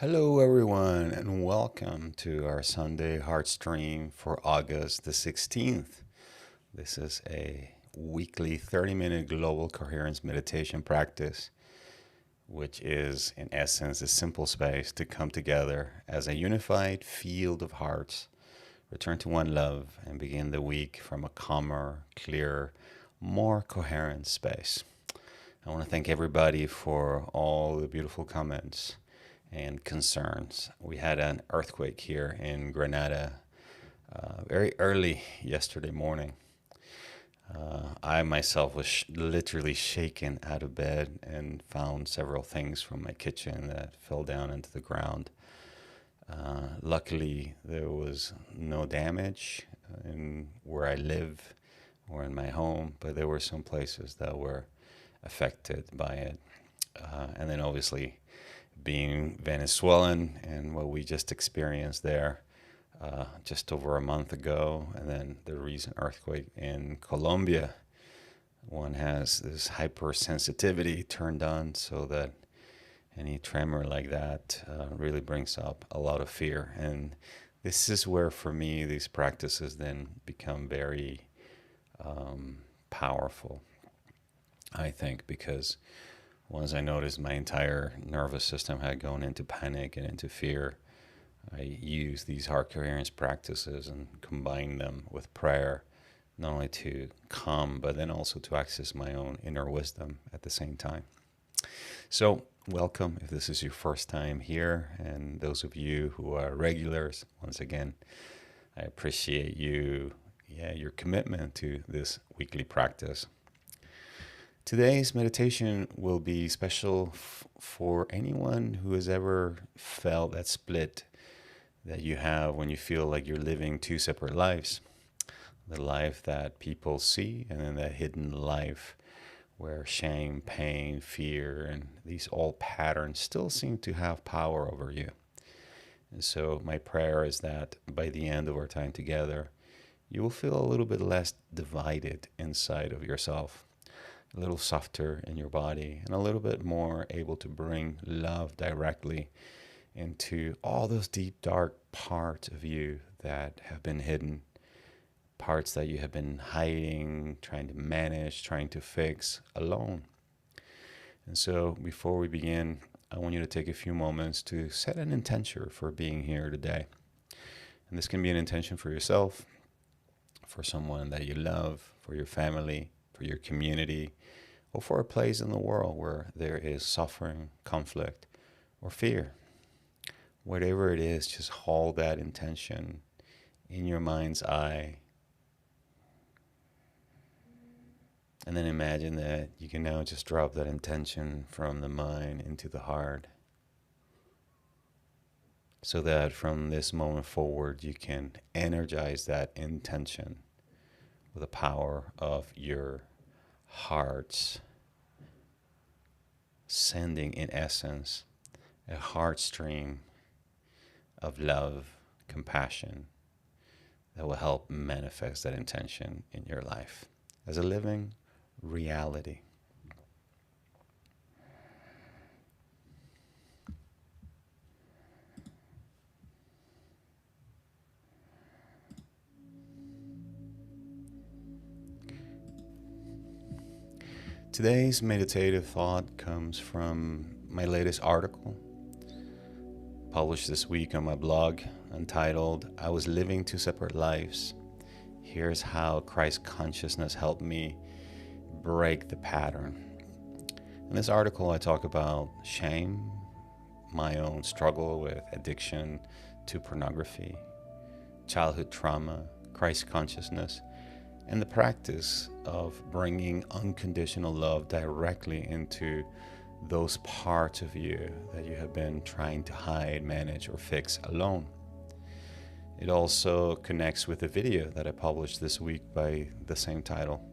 Hello, everyone, and welcome to our Sunday HeartStream for August the 16th. This is a weekly 30-minute global coherence meditation practice, which is, in essence, a simple space to come together as a unified field of hearts, return to one love, and begin the week from a calmer, clearer, more coherent space. I want to thank everybody for all the beautiful comments and concerns. We had an earthquake here in Granada very early yesterday morning. I myself was literally shaken out of bed and found several things from my kitchen that fell down into the ground. Luckily, there was no damage in where I live or in my home, but there were some places that were affected by it. And then obviously, being Venezuelan and what we just experienced there just over a month ago, and then the recent earthquake in Colombia, one has this hypersensitivity turned on so that any tremor like that really brings up a lot of fear. And this is where, for me, these practices then become very powerful, I think, because once I noticed my entire nervous system had gone into panic and into fear, I used these heart coherence practices and combined them with prayer, not only to calm, but then also to access my own inner wisdom at the same time. So, welcome if this is your first time here, and those of you who are regulars, once again, I appreciate your commitment to this weekly practice. Today's meditation will be special for anyone who has ever felt that split that you have when you feel like you're living two separate lives. The life that people see, and then that hidden life where shame, pain, fear, and these all patterns still seem to have power over you. And so my prayer is that by the end of our time together, you will feel a little bit less divided inside of yourself, a little softer in your body, and a little bit more able to bring love directly into all those deep, dark parts of you that have been hidden, parts that you have been hiding, trying to manage, trying to fix alone. And so before we begin, I want you to take a few moments to set an intention for being here today. And this can be an intention for yourself, for someone that you love, for your family, for your community, or for a place in the world where there is suffering, conflict, or fear. Whatever it is, just hold that intention in your mind's eye. And then imagine that you can now just drop that intention from the mind into the heart, so that from this moment forward, you can energize that intention with the power of your hearts, sending, in essence, a heart stream of love, compassion, that will help manifest that intention in your life as a living reality. Today's meditative thought comes from my latest article, published this week on my blog, entitled, "I Was Living Two Separate Lives. Here's How Christ Consciousness Helped Me Break the Pattern." In this article, I talk about shame, my own struggle with addiction to pornography, childhood trauma, Christ consciousness, and the practice of bringing unconditional love directly into those parts of you that you have been trying to hide, manage, or fix alone. It also connects with a video that I published this week by the same title,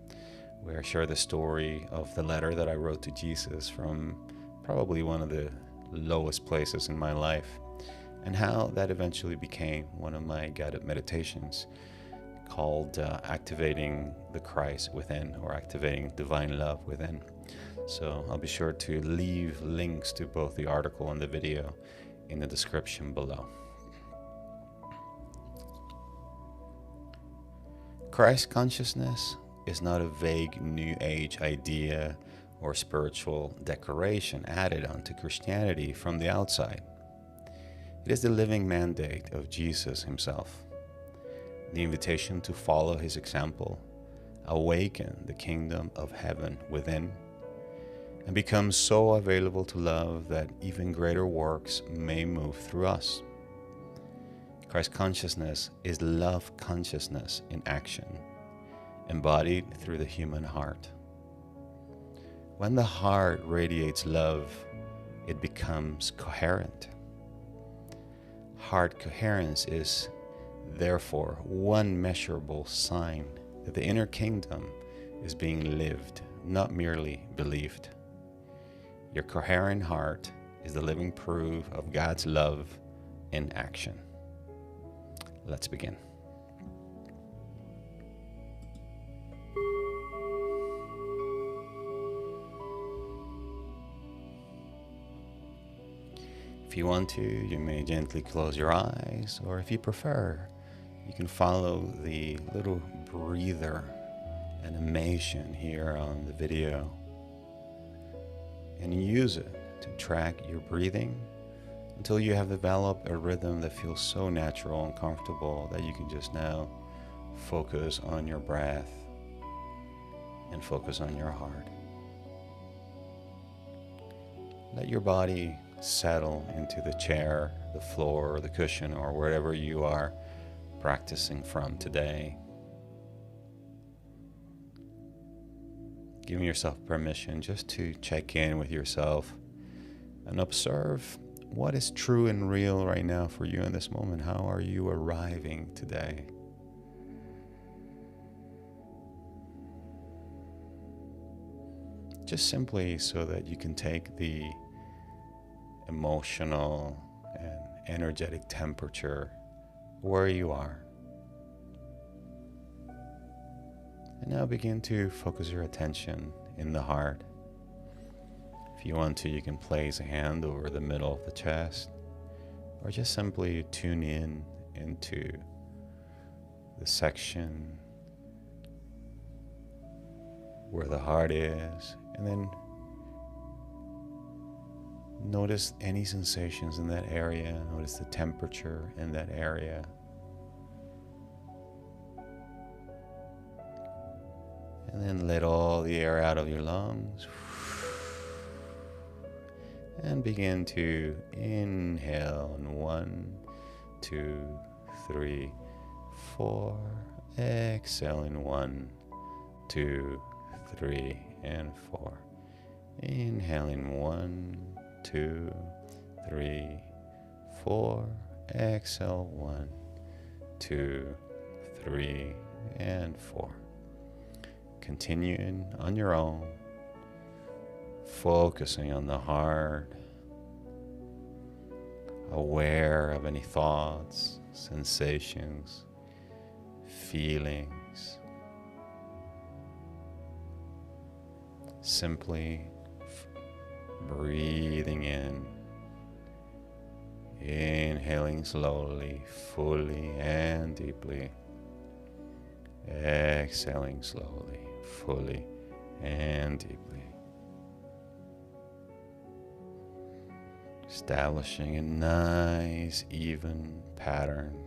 where I share the story of the letter that I wrote to Jesus from probably one of the lowest places in my life, and how that eventually became one of my guided meditations called Activating the Christ Within, or Activating Divine Love Within. So I'll be sure to leave links to both the article and the video in the description below. Christ consciousness is not a vague New Age idea or spiritual decoration added onto Christianity from the outside. It is the living mandate of Jesus himself, the invitation to follow his example, awaken the kingdom of heaven within, and become so available to love that even greater works may move through us. Christ consciousness is love consciousness in action, embodied through the human heart. When the heart radiates love, it becomes coherent. Heart coherence is, therefore, one measurable sign that the inner kingdom is being lived, not merely believed. Your coherent heart is the living proof of God's love in action. Let's begin. If you want to, you may gently close your eyes, or if you prefer, you can follow the little breather animation here on the video and use it to track your breathing until you have developed a rhythm that feels so natural and comfortable that you can just now focus on your breath and focus on your heart. Let your body settle into the chair, the floor, or the cushion, or wherever you are practicing from today. Giving yourself permission just to check in with yourself and observe what is true and real right now for you in this moment. How are you arriving today? Just simply so that you can take the emotional and energetic temperature where you are. And now begin to focus your attention in the heart. If you want to, you can place a hand over the middle of the chest, or just simply tune in into the section where the heart is, and then notice any sensations in that area. Notice the temperature in that area. And then let all the air out of your lungs. And begin to inhale in 1, 2, 3, 4. Exhale in 1, 2, 3, and 4. Inhale in 1, 2, 3, 4. Exhale 1, 2, 3, and 4. Continuing on your own, focusing on the heart, aware of any thoughts, sensations, feelings. Simply breathing in, inhaling slowly, fully and deeply, exhaling slowly, fully and deeply. Establishing a nice, even pattern.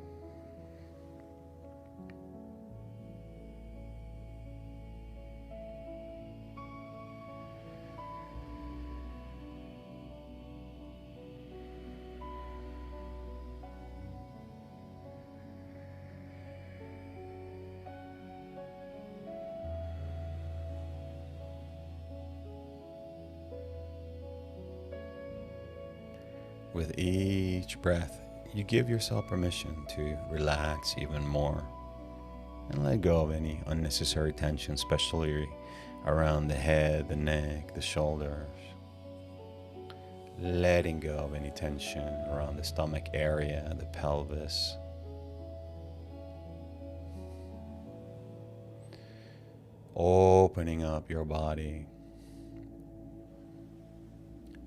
With each breath, you give yourself permission to relax even more and let go of any unnecessary tension, especially around the head, the neck, the shoulders. Letting go of any tension around the stomach area, the pelvis. Opening up your body.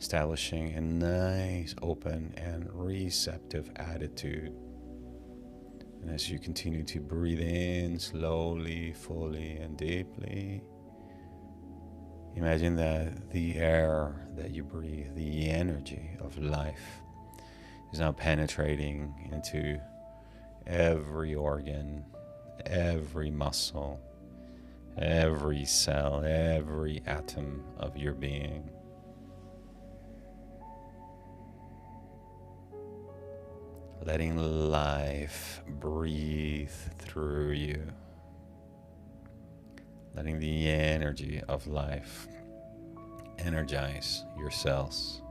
establishing a nice, open, and receptive attitude. And as you continue to breathe in slowly, fully, and deeply, imagine that the air that you breathe, the energy of life, is now penetrating into every organ, every muscle, every cell, every atom of your being. Letting life breathe through you. Letting the energy of life energize your cells.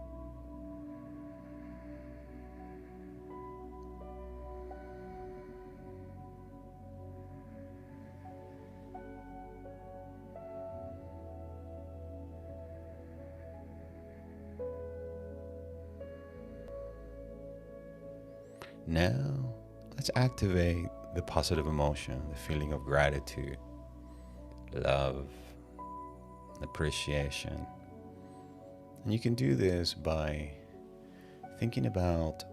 Now, let's activate the positive emotion, the feeling of gratitude, love, appreciation. And you can do this by thinking about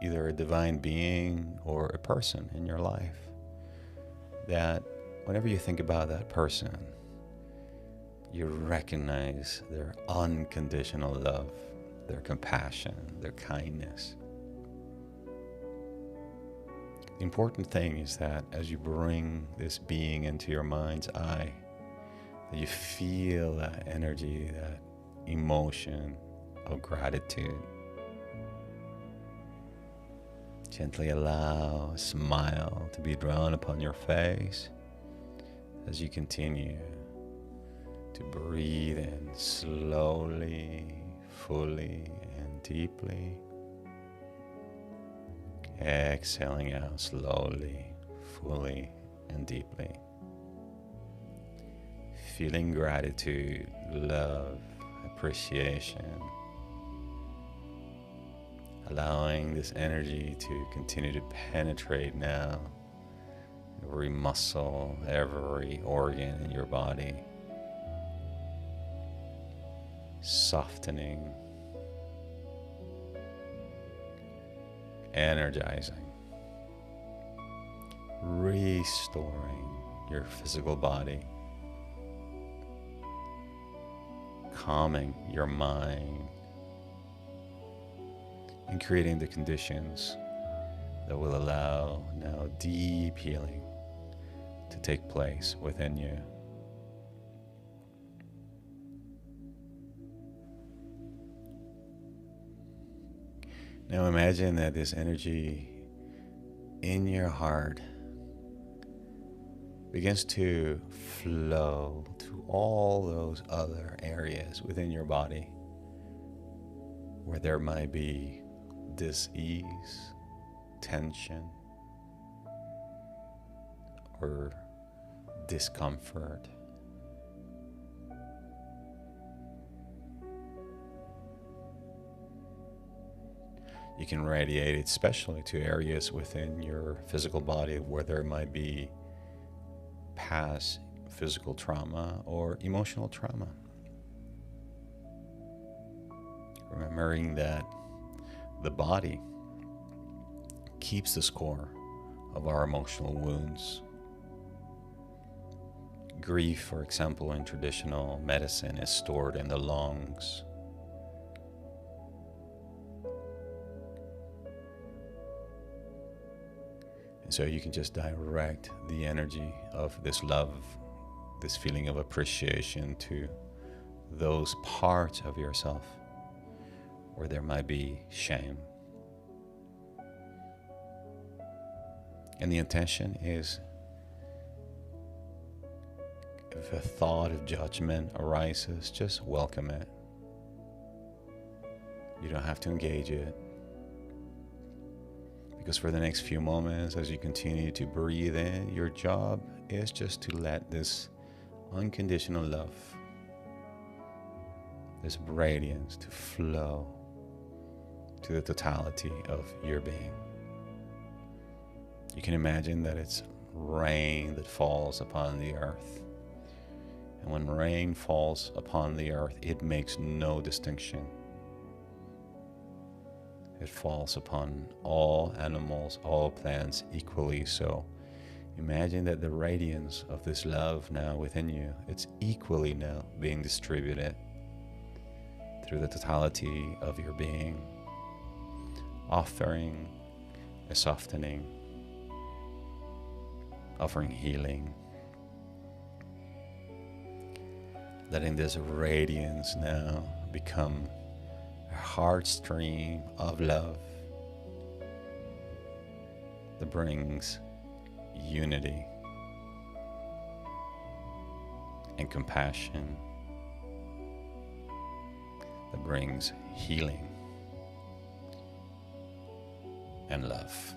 either a divine being or a person in your life, that whenever you think about that person, you recognize their unconditional love, their compassion, their kindness. The important thing is that as you bring this being into your mind's eye, that you feel that energy, that emotion of gratitude. Gently allow a smile to be drawn upon your face as you continue to breathe in slowly, fully, and deeply. Exhaling out slowly, fully, and deeply. Feeling gratitude, love, appreciation. Allowing this energy to continue to penetrate now every muscle, every organ in your body. Softening, energizing, restoring your physical body, calming your mind, and creating the conditions that will allow now deep healing to take place within you. Now imagine that this energy in your heart begins to flow to all those other areas within your body where there might be dis-ease, tension, or discomfort. You can radiate it especially to areas within your physical body where there might be past physical trauma or emotional trauma. Remembering that the body keeps the score of our emotional wounds. Grief, for example, in traditional medicine is stored in the lungs. And so you can just direct the energy of this love, this feeling of appreciation to those parts of yourself where there might be shame. And the intention is, if a thought of judgment arises, just welcome it. You don't have to engage it. Because for the next few moments, as you continue to breathe in, your job is just to let this unconditional love, this radiance, to flow to the totality of your being. You can imagine that it's rain that falls upon the earth. And when rain falls upon the earth, it makes no distinction It falls upon all animals, all plants equally. So imagine that the radiance of this love now within you, it's equally now being distributed through the totality of your being, offering a softening, offering healing, letting this radiance now become a heart stream of love that brings unity and compassion, that brings healing and love.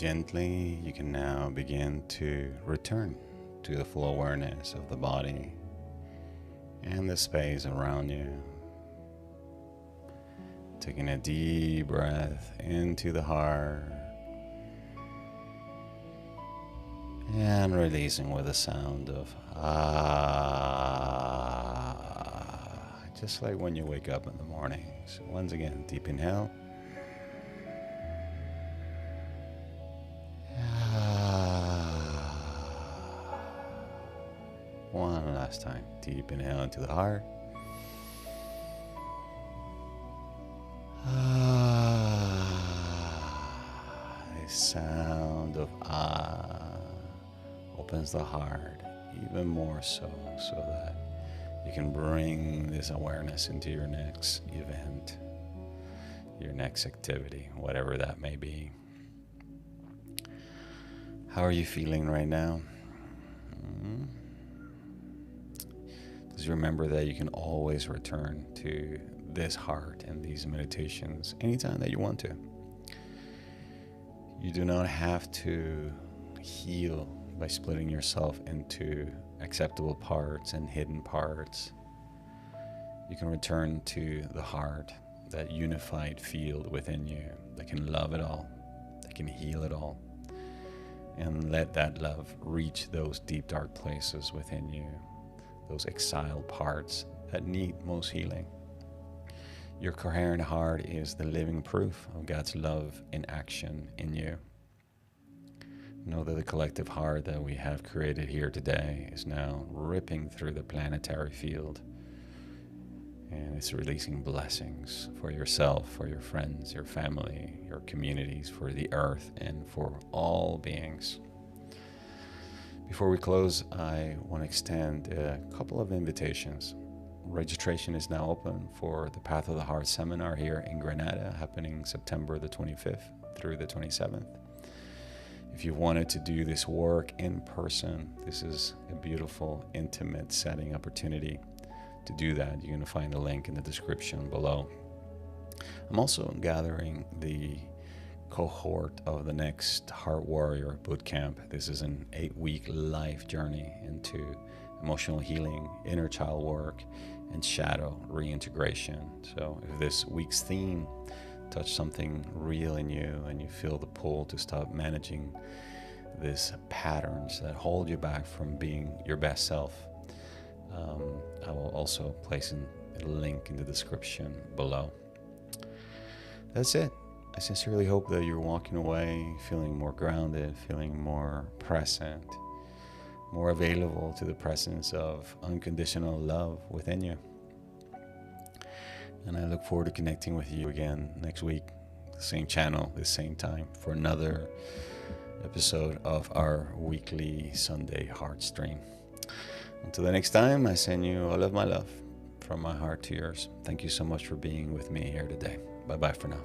gently, you can now begin to return to the full awareness of the body and the space around you. Taking a deep breath into the heart and releasing with a sound of ah, just like when you wake up in the morning. So once again, deep inhale. One last time, deep inhale into the heart. The sound of ah opens the heart even more so that you can bring this awareness into your next event, your next activity, whatever that may be. How are you feeling right now? Just remember that you can always return to this heart and these meditations anytime that you want to. You do not have to heal by splitting yourself into acceptable parts and hidden parts. You can return to the heart, that unified field within you that can love it all, that can heal it all, and let that love reach those deep, dark places within you, those exiled parts that need most healing. Your coherent heart is the living proof of God's love in action in you. Know that the collective heart that we have created here today is now ripping through the planetary field, and it's releasing blessings for yourself, for your friends, your family, your communities, for the earth, and for all beings. Before we close, I want to extend a couple of invitations. Registration is now open for the Path of the Heart seminar here in Granada, happening September the 25th through the 27th. If you wanted to do this work in person, this is a beautiful, intimate setting opportunity to do that. You're going to find a link in the description below. I'm also gathering the cohort of the next Heart Warrior Bootcamp. This is an 8-week life journey into emotional healing, inner child work, and shadow reintegration. So if this week's theme touched something real in you and you feel the pull to stop managing these patterns that hold you back from being your best self, I will also place a link in the description below. That's it. I sincerely hope that you're walking away feeling more grounded, feeling more present, more available to the presence of unconditional love within you. And I look forward to connecting with you again next week, the same channel, the same time, for another episode of our weekly Sunday HeartStream. Until the next time, I send you all of my love from my heart to yours. Thank you so much for being with me here today. Bye-bye for now.